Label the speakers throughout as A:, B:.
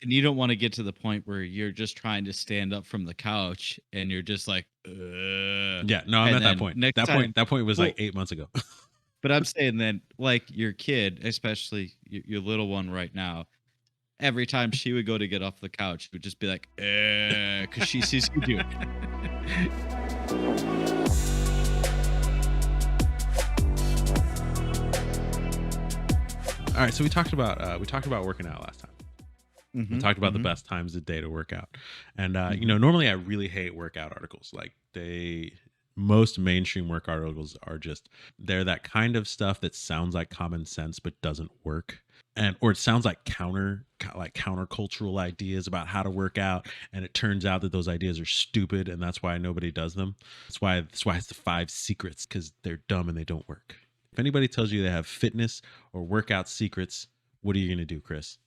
A: And you don't want to get to the point where you're just trying to stand up from the couch and you're just like,
B: Yeah, no, I'm
A: and
B: at that
A: then
B: point.
A: next
B: That point
A: time,
B: that point was like
A: well,
B: 8 months ago.
A: but I'm saying then, like your kid, especially your little one right now, every time she would go to get off the couch, she would just be like, because she sees you do it.
B: All right, so we talked about working out last time. We
A: Hmm.
B: talked about the
A: Hmm.
B: best times of the day to work out. And
A: Hmm.
B: normally I really hate workout articles. Like most mainstream workout articles are just they're that kind of stuff that sounds like common sense but doesn't work. And or it sounds like countercultural ideas about how to work out, and it turns out that those ideas are stupid, and that's why nobody does them. That's why it's the 5 secrets, because they're dumb and they don't work. If anybody tells you they have fitness or workout secrets, what are you going to do, Chris?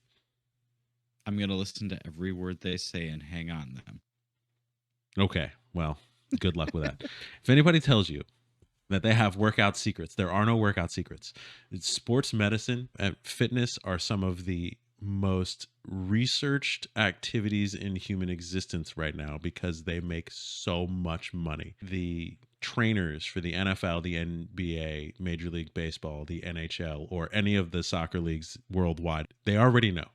A: I'm going to listen to every word they say and hang on them.
B: Okay, well, good luck with that. If anybody tells you that they have workout secrets, there are no workout secrets. Sports medicine and fitness are some of the most researched activities in human existence right now because they make so much money. The trainers for the NFL, the NBA, Major League Baseball, the NHL, or any of the soccer leagues worldwide, they already know.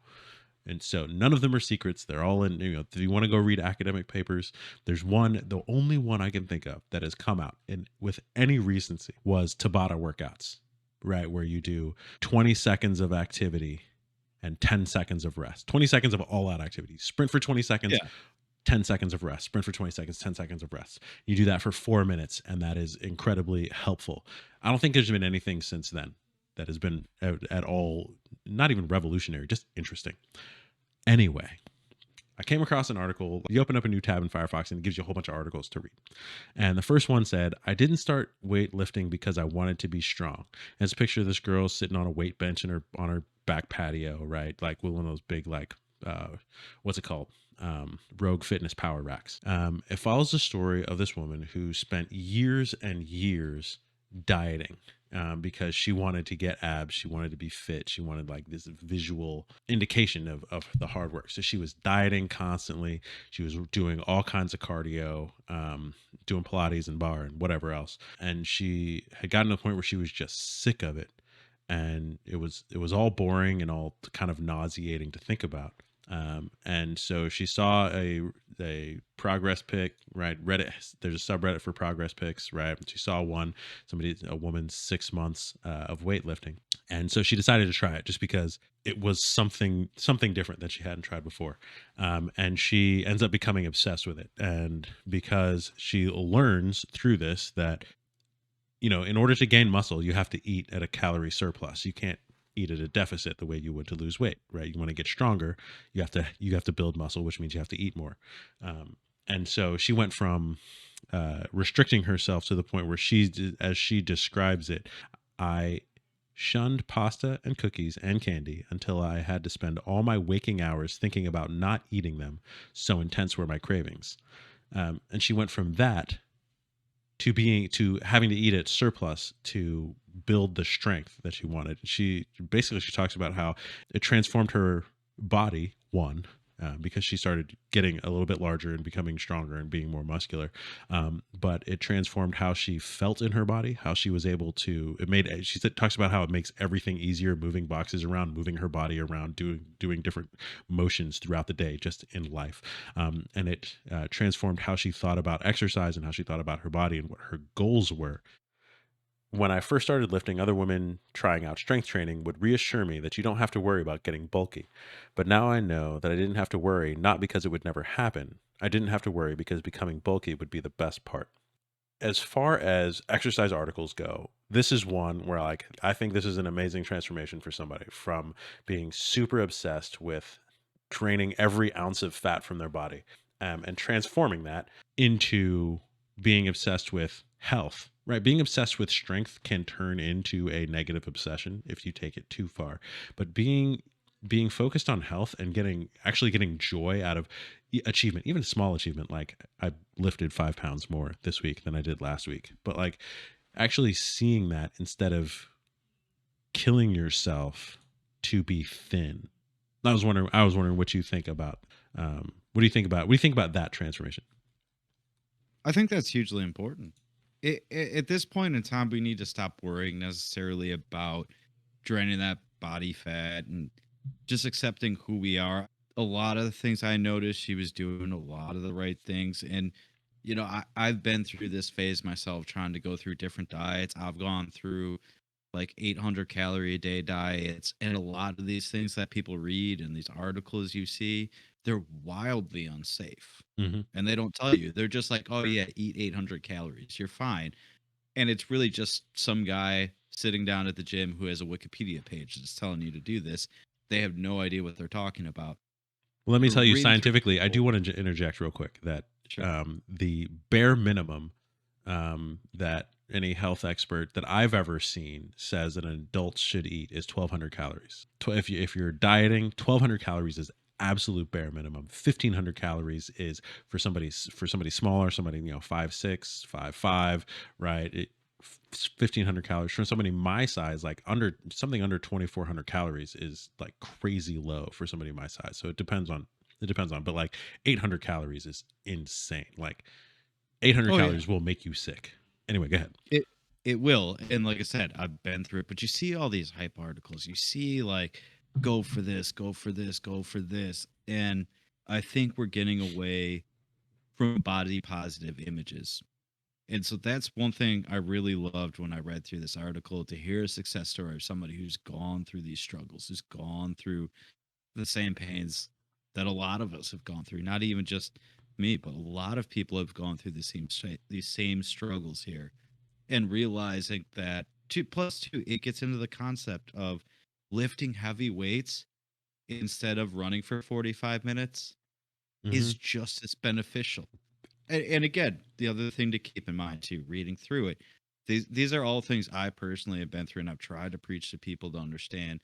B: And so none of them are secrets. They're all in, if you want to go read academic papers, there's one, the only one I can think of that has come out and with any recency was Tabata workouts, right? Where you do 20 seconds of activity and 10 seconds of rest, 20 seconds of all out activity, sprint for 20 seconds,
A: Yeah.
B: 10 seconds of rest, sprint for 20 seconds, 10 seconds of rest. You do that for 4 minutes, and that is incredibly helpful. I don't think there's been anything since then that has been at all, not even revolutionary, just interesting. Anyway, I came across an article. You open up a new tab in Firefox and it gives you a whole bunch of articles to read. And the first one said, I didn't start weightlifting because I wanted to be strong. And it's a picture of this girl sitting on a weight bench in her on her back patio, right? Like with one of those big, like, what's it called? Rogue Fitness power racks. It follows the story of this woman who spent years and years dieting, because she wanted to get abs, she wanted to be fit, she wanted like this visual indication of the hard work. So she was dieting constantly. She was doing all kinds of cardio, doing Pilates and bar and whatever else. And she had gotten to the point where she was just sick of it, and it was all boring and all kind of nauseating to think about. And so she saw a progress pic, right? Reddit, there's a subreddit for progress pics, right? She saw a woman's 6 months of weightlifting, and so she decided to try it just because it was something different that she hadn't tried before. And she ends up becoming obsessed with it, and because she learns through this that in order to gain muscle, you have to eat at a calorie surplus. You can't eat at a deficit the way you would to lose weight, right? You want to get stronger, you have to build muscle, which means you have to eat more. And so she went from restricting herself to the point where as she describes it, I shunned pasta and cookies and candy until I had to spend all my waking hours thinking about not eating them. So intense were my cravings. And she went from that to having to eat at surplus to build the strength that she wanted. She talks about how it transformed her body, because she started getting a little bit larger and becoming stronger and being more muscular. But it transformed how she felt in her body, how she was able to. Talks about how it makes everything easier, moving boxes around, moving her body around, doing different motions throughout the day, just in life. And it transformed how she thought about exercise and how she thought about her body and what her goals were. When I first started lifting, other women trying out strength training would reassure me that you don't have to worry about getting bulky. But now I know that I didn't have to worry, not because it would never happen. I didn't have to worry because becoming bulky would be the best part. As far as exercise articles go, this is one where I think this is an amazing transformation for somebody from being super obsessed with draining every ounce of fat from their body, and transforming that into being obsessed with health. Right, being obsessed with strength can turn into a negative obsession if you take it too far. But being focused on health and getting joy out of achievement, even a small achievement, like I lifted 5 pounds more this week than I did last week, but like actually seeing that instead of killing yourself to be thin. I was wondering what you think about. What do you think about? What do you think about that transformation?
A: I think that's hugely important. At this point in time, we need to stop worrying necessarily about draining that body fat and just accepting who we are. A lot of the things I noticed, she was doing a lot of the right things. And, I've been through this phase myself trying to go through different diets. I've gone through like 800 calorie a day diets, and a lot of these things that people read and these articles you see, they're wildly unsafe,
B: Hmm.
A: and they don't tell you. They're just like, oh yeah, eat 800 calories, you're fine. And it's really just some guy sitting down at the gym who has a Wikipedia page that's telling you to do this. They have no idea what they're talking about.
B: Well, let me
A: But
B: tell you
A: reading through
B: scientifically, I do
A: people,
B: want to interject real quick that
A: sure.
B: the bare minimum that any health expert that I've ever seen says that an adult should eat is 1,200 calories. If you're dieting, 1,200 calories is absolute bare minimum. 1,500 calories is for somebody smaller, somebody 5'6", 5'5", right? 1,500 calories for somebody my size, like under 2,400 calories is like crazy low for somebody my size. So it depends on, but like 800 calories is insane. Like 800
A: Oh yeah,
B: calories will make you sick. Anyway, go ahead.
A: it it will. And like I said, I've been through it. But you see all these hype articles. You see like, go for this, go for this, go for this, and I think we're getting away from body positive images. And so that's one thing I really loved when I read through this article, to hear a success story of somebody who's gone through these struggles, who's gone through the same pains that a lot of us have gone through. Not even just me, but a lot of people have gone through these same struggles here, and realizing that two plus two, it gets into the concept of lifting heavy weights instead of running for 45 minutes
B: Hmm.
A: is just as beneficial. And again, the other thing to keep in mind too, reading through it, these are all things I personally have been through and I've tried to preach to people to understand.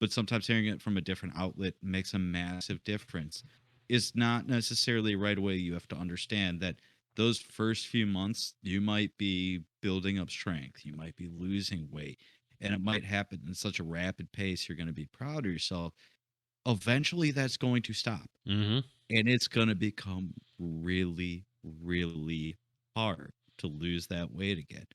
A: But sometimes hearing it from a different outlet makes a massive difference. It's not necessarily right away. You have to understand that those first few months, you might be building up strength, you might be losing weight, and it might happen in such a rapid pace. You're going to be proud of yourself. Eventually, that's going to stop,
B: Hmm.
A: and it's going to become really, really hard to lose that weight again.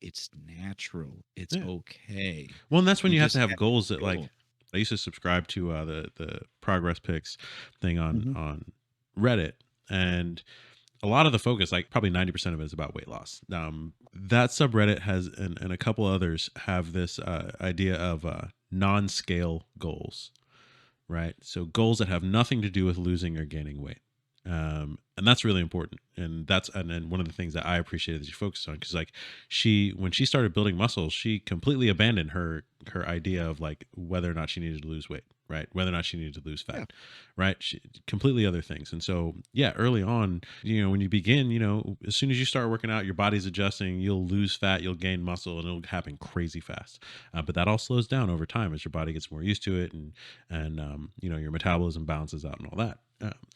A: It's natural. It's
B: Yeah.
A: okay.
B: Well, and that's when
A: You
B: you have to
A: just
B: have
A: have
B: goals that
A: to
B: like
A: go.
B: I used to subscribe to the progress pics thing on
A: Mhm.
B: Reddit, and a lot of the focus, like probably 90% of it, is about weight loss. That subreddit has, and a couple others have this idea of non-scale goals, right? So goals that have nothing to do with losing or gaining weight. And that's really important. And one of the things that I appreciated that she focused on, because like when she started building muscles, she completely abandoned her idea of like whether or not she needed to lose weight, right? Whether or not she needed to lose
A: Yeah.
B: fat, right? Completely other things. And so, yeah, early on, when you begin, as soon as you start working out, your body's adjusting, you'll lose fat, you'll gain muscle, and it'll happen crazy fast. But that all slows down over time as your body gets more used to it, and your metabolism balances out and all that.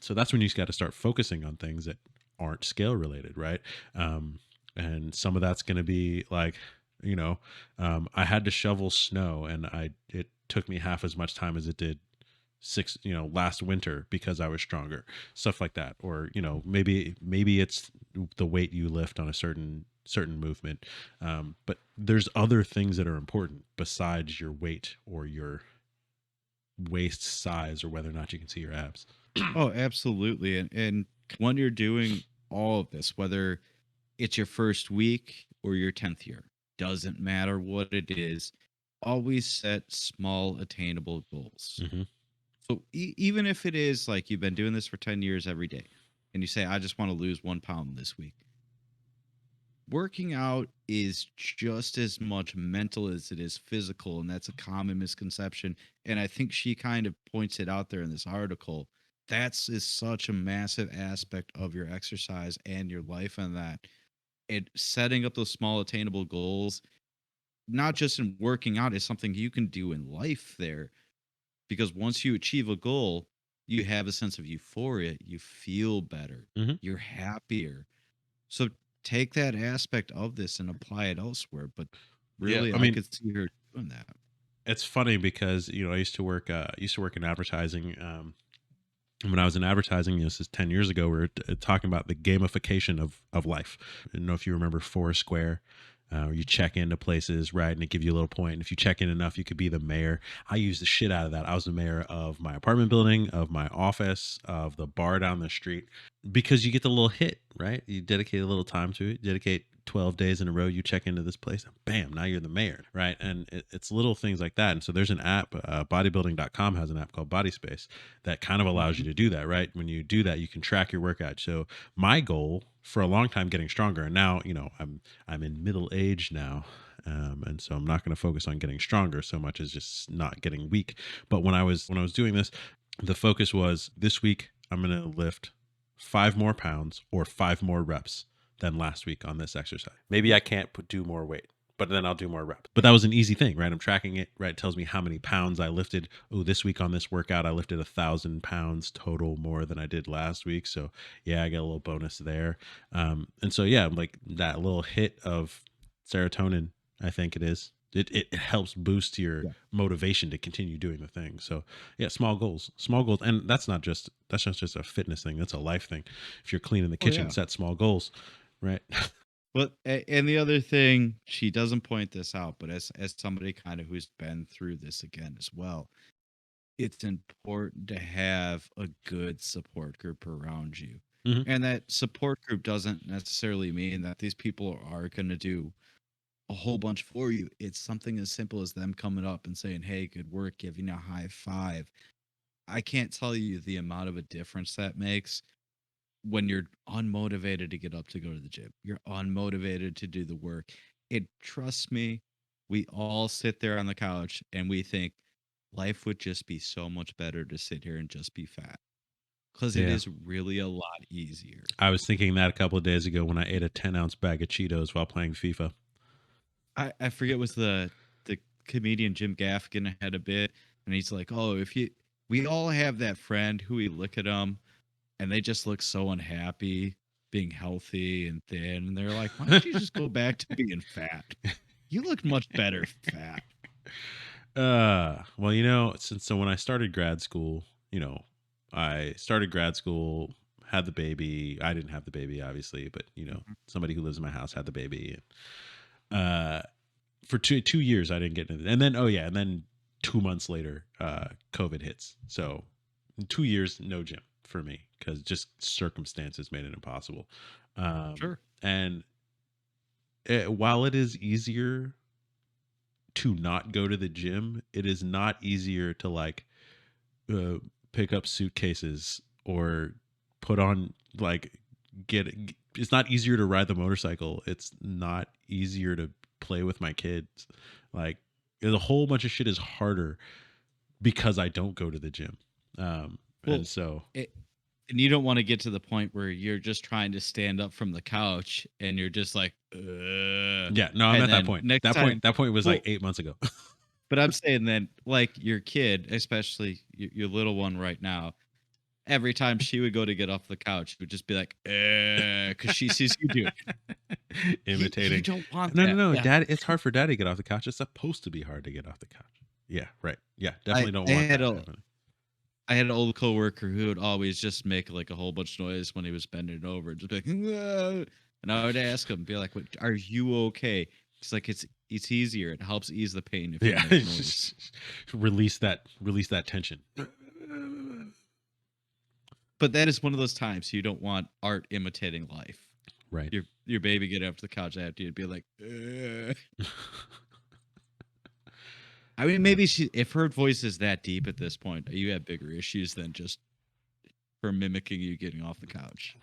B: So that's when you just got to start focusing on things that aren't scale related, right? Um, and some of that's going to be like, you know, I had to shovel snow, and it took me half as much time as it did last winter because I was stronger, stuff like that. Or maybe it's the weight you lift on a certain movement, but there's other things that are important besides your weight or your waist size or whether or not you can see your abs.
A: Oh, absolutely. And when you're doing all of this, whether it's your first week or your 10th year, doesn't matter what it is, always set small attainable goals.
B: Hmm.
A: So even if it is like you've been doing this for 10 years every day and you say, I just want to lose 1 pound this week, working out is just as much mental as it is physical. And that's a common misconception. And I think she kind of points it out there in this article. That's is such a massive aspect of your exercise and your life, and that it setting up those small attainable goals, not just in working out, is something you can do in life there. Because once you achieve a goal, you have a sense of euphoria, you feel better,
B: Hmm.
A: you're happier. So take that aspect of this and apply it elsewhere. But
B: Yeah,
A: really,
B: I
A: I
B: mean,
A: could see her doing that.
B: It's funny because I used to work in advertising. When I was in advertising, this is 10 years ago, we were talking about the gamification of life. I don't know if you remember Foursquare, where you check into places, right? And it give you a little point. And if you check in enough, you could be the mayor. I used the shit out of that. I was the mayor of my apartment building, of my office, of the bar down the street, because you get the little hit, right? You dedicate a little time to it, dedicate 12 days in a row, you check into this place, and bam, now you're the mayor, right? And it's little things like that. And so there's an app, bodybuilding.com has an app called Body Space that kind of allows you
A: Mhm.
B: to do that, right? When you do that, you can track your workout. So my goal for a long time getting stronger, and now, I'm in middle age now. And so I'm not going to focus on getting stronger so much as just not getting weak. But when I was doing this, the focus was this week I'm going to lift 5 more pounds or 5 more reps than last week on this exercise. Maybe I can't do more weight, but then I'll do more reps. But that was an easy thing, right? I'm tracking it, right? It tells me how many pounds I lifted. Oh, this week on this workout, I lifted 1,000 pounds total more than I did last week. So yeah, I get a little bonus there. And so yeah, like that little hit of serotonin, I think it is. It helps boost your
A: Yeah.
B: motivation to continue doing the thing. So yeah, small goals, and that's not just a fitness thing. That's a life thing. If you're cleaning the
A: Oh
B: kitchen,
A: yeah.
B: set small goals, right?
A: But and the other thing, she doesn't point this out, but as somebody kind of who's been through this again as well, it's important to have a good support group around you.
B: Hmm.
A: And that support group doesn't necessarily mean that these people are going to do a whole bunch for you. It's something as simple as them coming up and saying, "Hey, good work," giving you a high five. I can't tell you the amount of a difference that makes when you're unmotivated to get up to go to the gym. You're unmotivated to do the work. It trust me, we all sit there on the couch and we think life would just be so much better to sit here and just be fat. Because it
B: Yeah.
A: is really a lot easier.
B: I was thinking that a couple of days ago when I ate a 10-ounce bag of Cheetos while playing FIFA.
A: I forget was the comedian Jim Gaffigan had a bit and he's like, "Oh, if you we all have that friend who we look at them and they just look so unhappy being healthy and thin and they're like, why don't you just go back to being fat? You look much better fat."
B: Well, since so when I started grad school, I started grad school, had the baby. I didn't have the baby, obviously, but
A: Mhm.
B: somebody who lives in my house had the baby. Uh, for two years, I didn't get into it. And then, oh yeah, and then 2 months later, COVID hits. So 2 years, no gym for me because just circumstances made it impossible.
A: Sure.
B: And while it is easier to not go to the gym, it is not easier to like uh, pick up suitcases or put on like get. It's not easier to ride the motorcycle. It's not easier to play with my kids. Like there's a whole bunch of shit is harder because I don't go to the gym. And
A: Well,
B: so
A: it, and you don't want to get to the point where you're just trying to stand up from the couch and you're just like, ugh.
B: yeah, no, I'm
A: And
B: at that
A: then
B: point.
A: next time,
B: That point was like
A: well,
B: 8 months ago.
A: but I'm saying then, like your kid, especially your little one right now, every time she would go to get off the couch, she would just be like, because she sees you do it. You
B: Imitating.
A: don't want
B: No, no,
A: that.
B: no,
A: Yeah.
B: dad. It's hard for daddy to get off the couch. It's supposed to be hard to get off the couch. Yeah, right. Yeah,
A: I
B: definitely don't
A: I
B: want
A: had
B: that
A: a
B: happening.
A: I had an old coworker who would always just make like a whole bunch of noise when he was bending over, just be like, "Ah," and I would ask him, be like, "What? Are you okay?" It's like it's easier. It helps ease the pain if you
B: Yeah,
A: make noise.
B: release that tension.
A: But that is one of those times you don't want art imitating life.
B: Right.
A: Your baby get up to the couch after you'd be like, "Ugh." I mean,
B: Yeah.
A: maybe she if her voice is that deep at this point, you have bigger issues than just her mimicking you getting off the couch.